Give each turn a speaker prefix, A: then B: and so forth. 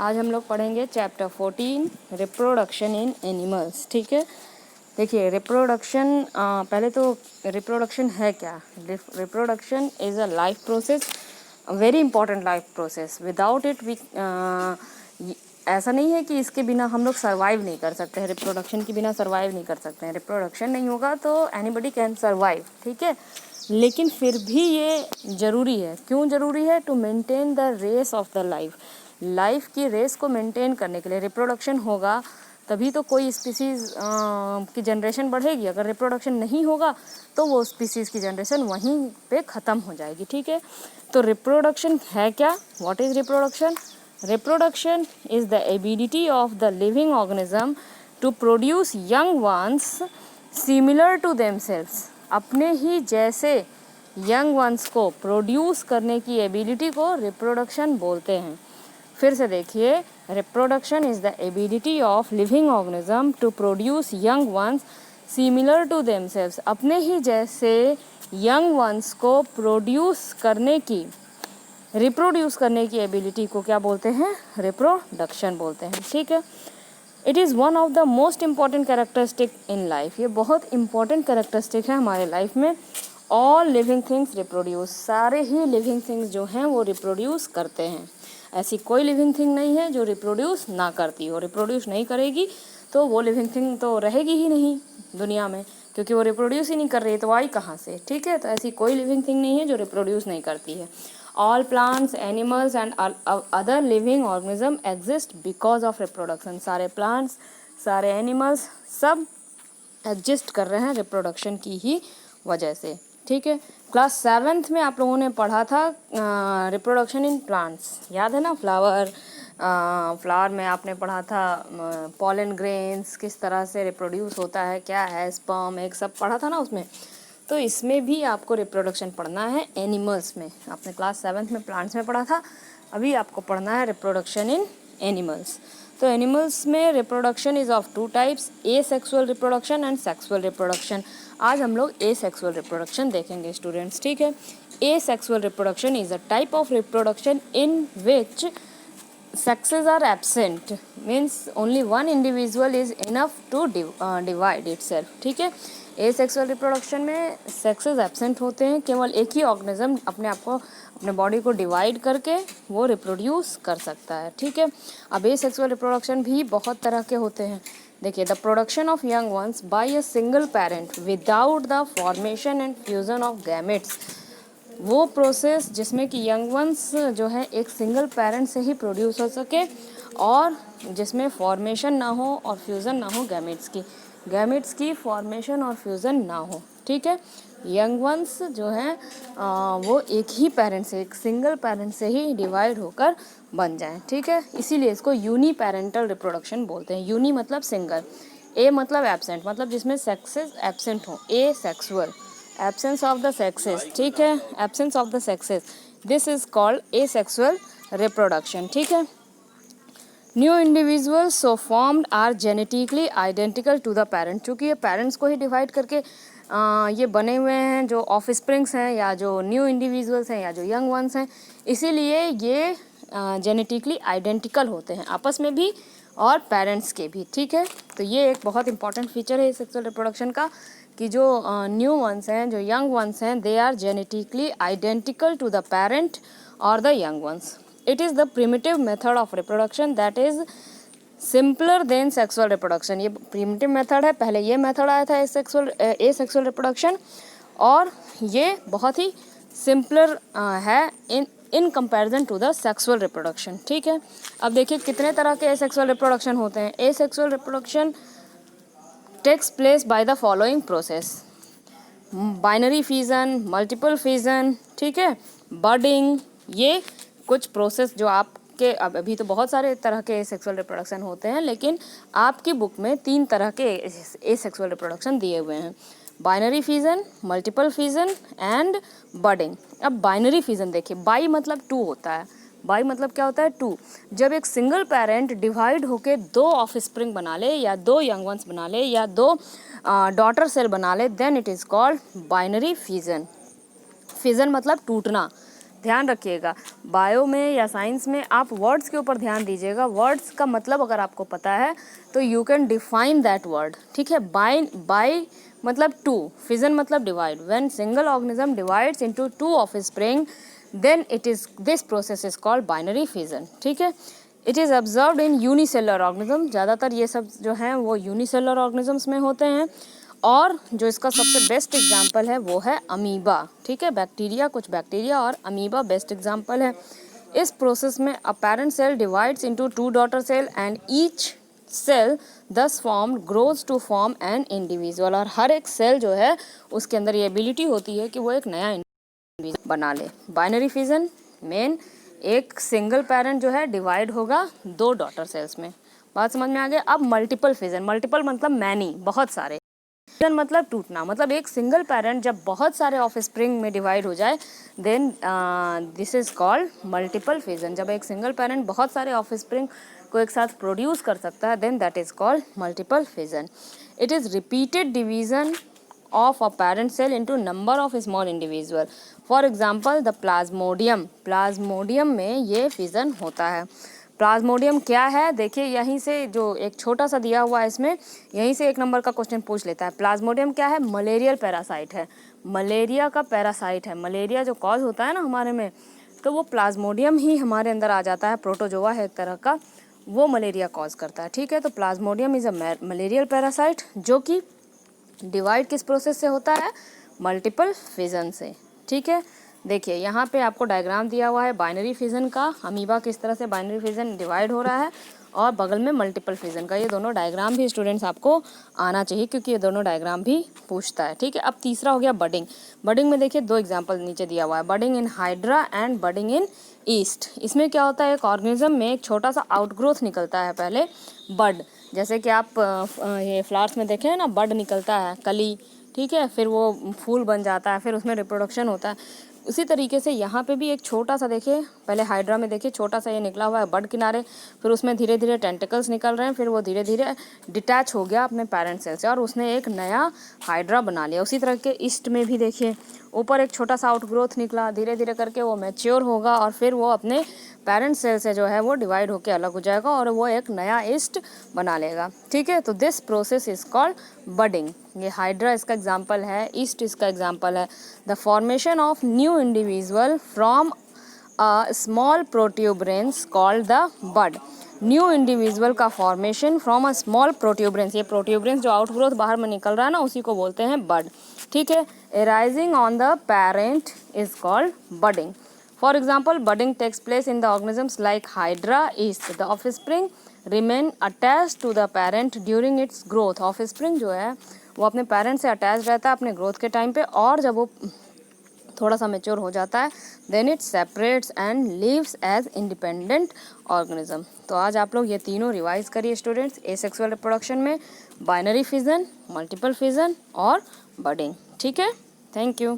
A: आज हम लोग पढ़ेंगे चैप्टर 14 रिप्रोडक्शन इन एनिमल्स। ठीक है, देखिए रिप्रोडक्शन, पहले तो रिप्रोडक्शन है क्या। Reproduction is a life process, very important life process. Without it we, ऐसा नहीं है कि इसके बिना हम लोग सर्वाइव नहीं कर सकते हैं, रिप्रोडक्शन के बिना सर्वाइव नहीं कर सकते हैं। रिप्रोडक्शन नहीं होगा तो एनीबडी कैन सर्वाइव, ठीक है। लेकिन फिर भी ये ज़रूरी है। क्यों ज़रूरी है? To maintain the race of the life की रेस को मेंटेन करने के लिए रिप्रोडक्शन होगा, तभी तो कोई स्पीसीज़ की जनरेशन बढ़ेगी। अगर रिप्रोडक्शन नहीं होगा तो वो स्पीसीज़ की जनरेशन वहीं पे ख़त्म हो जाएगी, ठीक है। तो रिप्रोडक्शन है क्या? What is reproduction? Reproduction is the ability of the living organism to produce young ones similar to themselves. अपने ही जैसे यंग वंस को प्रोड्यूस करने की एबिलिटी को रिप्रोडक्शन बोलते हैं। फिर से देखिए, reproduction is the ability of living organism to produce young ones similar to themselves. अपने ही जैसे यंग वंस को रिप्रोड्यूस करने की एबिलिटी को क्या बोलते हैं? रिप्रोडक्शन बोलते हैं, ठीक है। It is one of the most important characteristic in life. ये बहुत इंपॉर्टेंट कैरेक्टरिस्टिक है हमारे लाइफ में। ऑल लिविंग थिंग्स रिप्रोड्यूस, सारे ही लिविंग थिंग्स जो हैं वो रिप्रोड्यूस करते हैं। ऐसी कोई लिविंग थिंग नहीं है जो रिप्रोड्यूस ना करती हो। रिप्रोड्यूस नहीं करेगी तो वो लिविंग थिंग तो रहेगी ही नहीं दुनिया में, क्योंकि वो रिप्रोड्यूस ही नहीं कर रही है तो आई कहाँ से, ठीक है। तो ऐसी कोई लिविंग थिंग नहीं है जो रिप्रोड्यूस नहीं करती है। All plants, animals and other living organism exist because of reproduction. सारे प्लांट्स, सारे एनिमल्स सब एग्जिस्ट कर रहे हैं रिप्रोडक्शन की ही वजह से, ठीक है। क्लास 7th में आप लोगों ने पढ़ा था रिप्रोडक्शन इन प्लांट्स, याद है ना। फ्लावर में आपने पढ़ा था पॉलन ग्रेन्स किस तरह से रिप्रोड्यूस होता है, क्या है, स्पर्म, एग, सब पढ़ा था ना उसमें। तो इसमें भी आपको रिप्रोडक्शन पढ़ना है एनिमल्स में। आपने क्लास 7th में प्लांट्स में पढ़ा था, अभी आपको पढ़ना है रिप्रोडक्शन इन एनिमल्स। तो एनिमल्स में reproduction is of 2 types, asexual reproduction and sexual reproduction. आज हम लोग एसेक्सुअल रिप्रोडक्शन देखेंगे स्टूडेंट्स, ठीक है। Asexual reproduction is a type of reproduction in which sexes are absent, means only one individual is enough to divide itself, ठीक है। Asexual reproduction में sexes absent होते हैं, केवल एक ही ऑर्गेनिज्म अपने बॉडी को डिवाइड करके वो रिप्रोड्यूस कर सकता है, ठीक है। अब एसेक्सुअल रिप्रोडक्शन भी बहुत तरह के होते हैं। देखिए, the production of young ones by a single parent without the formation and fusion of gametes. वो प्रोसेस जिसमें कि यंग वंस जो है एक सिंगल पेरेंट से ही प्रोड्यूस हो सके और जिसमें फॉर्मेशन ना हो और फ्यूज़न ना हो गैमेट्स की फॉर्मेशन और फ्यूज़न ना हो, ठीक है। यंग वंस जो हैं वो एक ही पेरेंट से, एक सिंगल पेरेंट से ही डिवाइड होकर बन जाएं, ठीक है। इसीलिए इसको यूनी पेरेंटल रिप्रोडक्शन बोलते हैं। यूनी मतलब सिंगल, ए मतलब एब्सेंट, मतलब जिसमें सेक्सेस एब्सेंट हो, asexual, absence of the sexes, ठीक है, absence of the sexes, this is called asexual reproduction, ठीक है। New individuals so formed are genetically identical to the parent. चूँकि ये पेरेंट्स को ही डिवाइड करके ये बने हुए हैं, जो ऑफ स्प्रिंग्स हैं या जो न्यू इंडिविजुअल्स हैं या जो यंग वंस हैं, इसीलिए ये जेनेटिकली आइडेंटिकल होते हैं आपस में भी और पेरेंट्स के भी, ठीक है। तो ये एक बहुत इंपॉर्टेंट फीचर है सेक्सुअल रिप्रोडक्शन का कि जो न्यू वंस हैं, जो यंग वंस हैं, they are genetically identical to the parent और the young ones. It is the primitive method of reproduction that is simpler than sexual reproduction. ये primitive method है, पहले ये मेथड आया था एसेक्सुअल रिप्रोडक्शन, और ये बहुत ही सिंपलर है in comparison to the sexual reproduction, ठीक है। अब देखिए कितने तरह के एसेक्सुअल रिप्रोडक्शन होते हैं। Asexual reproduction takes place by the following process: binary fission, multiple fission, ठीक है, बडिंग। ये कुछ प्रोसेस जो आपके अभी तो बहुत सारे तरह के सेक्सुअल रिप्रोडक्शन होते हैं, लेकिन आपकी बुक में 3 तरह के एसेक्सुअल रिप्रोडक्शन दिए हुए हैं: binary fission, multiple fission and budding. अब बाइनरी फिजन देखिए, बाई मतलब 2 होता है। बाई मतलब क्या होता है? 2। जब एक सिंगल पेरेंट डिवाइड होके 2 ऑफ स्प्रिंग बना ले या 2 यंग वंस बना ले या 2 डॉटर सेल बना ले, then it is called binary fission. Fission मतलब टूटना, ध्यान रखिएगा, बायो में या साइंस में आप वर्ड्स के ऊपर ध्यान दीजिएगा। वर्ड्स का मतलब अगर आपको पता है तो you can define that word, ठीक है। बाय मतलब टू, फिजन मतलब divide. When single organism divides into two offspring then it is this process is called binary fission, ठीक है। It is observed in unicellular organism, ज़्यादातर ये सब जो हैं वो यूनिसेलर ऑर्गेनिजम्स में होते हैं। और जो इसका सबसे बेस्ट एग्जाम्पल है वो है अमीबा, ठीक है। बैक्टीरिया, कुछ बैक्टीरिया और अमीबा बेस्ट एग्जाम्पल है। इस प्रोसेस में a parent cell divides into two daughter cell and each cell thus form grows to form an individual. और हर एक सेल जो है उसके अंदर ये एबिलिटी होती है कि वो एक नया इंडिविजुअल बना ले। बाइनरी फिजन मेन, एक सिंगल पेरेंट जो है डिवाइड होगा दो डॉटर सेल्स में। बात समझ में आ गया। अब मल्टीपल फिजन, मल्टीपल मतलब मैनी, बहुत सारे। फिजन मतलब टूटना, मतलब एक सिंगल पेरेंट जब बहुत सारे ऑफस्प्रिंग में डिवाइड हो जाए then this is called multiple fission. जब एक सिंगल पेरेंट बहुत सारे ऑफस्प्रिंग को एक साथ प्रोड्यूस कर सकता है then that is called multiple fission. It is repeated division of a parent cell into number of small individual. For example the plasmodium, Plasmodium में ये फिजन होता है। प्लाज्मोडियम क्या है, देखिए यहीं से जो एक छोटा सा दिया हुआ है इसमें, यहीं से एक नंबर का क्वेश्चन पूछ लेता है। प्लाज्मोडियम क्या है, मलेरियल पैरासाइट है, मलेरिया का पैरासाइट है। मलेरिया जो कॉज होता है ना हमारे में, तो वो प्लाज्मोडियम ही हमारे अंदर आ जाता है। प्रोटोजोआ है एक तरह का, वो मलेरिया कॉज करता है, ठीक है। तो Plasmodium is a malarial parasite जो कि डिवाइड किस प्रोसेस से होता है, मल्टीपल फिजन से, ठीक है। देखिए यहाँ पे आपको डायग्राम दिया हुआ है बाइनरी फिजन का, अमीबा किस तरह से बाइनरी फिजन डिवाइड हो रहा है, और बगल में मल्टीपल फिजन का। ये दोनों डायग्राम भी स्टूडेंट्स आपको आना चाहिए क्योंकि ये दोनों डायग्राम भी पूछता है, ठीक है। अब तीसरा हो गया बडिंग। बडिंग में देखिए दो एग्जाम्पल नीचे दिया हुआ है, budding in hydra and budding in east. इसमें क्या होता है, एक ऑर्गेनिज्म में एक छोटा सा आउटग्रोथ निकलता है पहले, बड, जैसे कि आप ये फ्लावर्स में देखें ना, बड निकलता है, कली, ठीक है, फिर वो फूल बन जाता है, फिर उसमें रिप्रोडक्शन होता है। उसी तरीके से यहाँ पे भी एक छोटा सा, देखिए पहले हाइड्रा में देखिए छोटा सा ये निकला हुआ है बड किनारे, फिर उसमें धीरे धीरे टेंटिकल्स निकल रहे हैं, फिर वो धीरे धीरे डिटैच हो गया अपने पेरेंट सेल से और उसने एक नया हाइड्रा बना लिया। उसी तरह के ईस्ट में भी देखिए ऊपर एक छोटा सा आउटग्रोथ निकला, धीरे धीरे करके वो मैच्योर होगा और फिर वो अपने पेरेंट सेल से जो है वो डिवाइड होकर अलग हो जाएगा और वो एक नया ईस्ट बना लेगा, ठीक है। तो this process is called budding. ये हाइड्रा इसका एग्जाम्पल है, ईस्ट इसका एग्जाम्पल है। The formation of new individual from a small protuberance called the bud. New individual का formation from a small protuberance, ये प्रोट्यूबरेंस जो आउटग्रोथ बाहर में निकल रहा है ना उसी को बोलते हैं बड, ठीक है। Arising on the parent is called budding. For example, budding takes place in the organisms like Hydra yeast. The offspring remain attached to the parent during its growth. Offspring जो है वो अपने पेरेंट से अटैच रहता है अपने growth के time पे, और जब वो थोड़ा सा मेच्योर हो जाता है then it separates and lives as independent organism. तो आज आप लोग ये तीनों रिवाइज करिए स्टूडेंट्स, एसेक्सुअल रिप्रोडक्शन में बाइनरी फिजन, मल्टीपल फिजन और बडिंग, ठीक है। Thank you.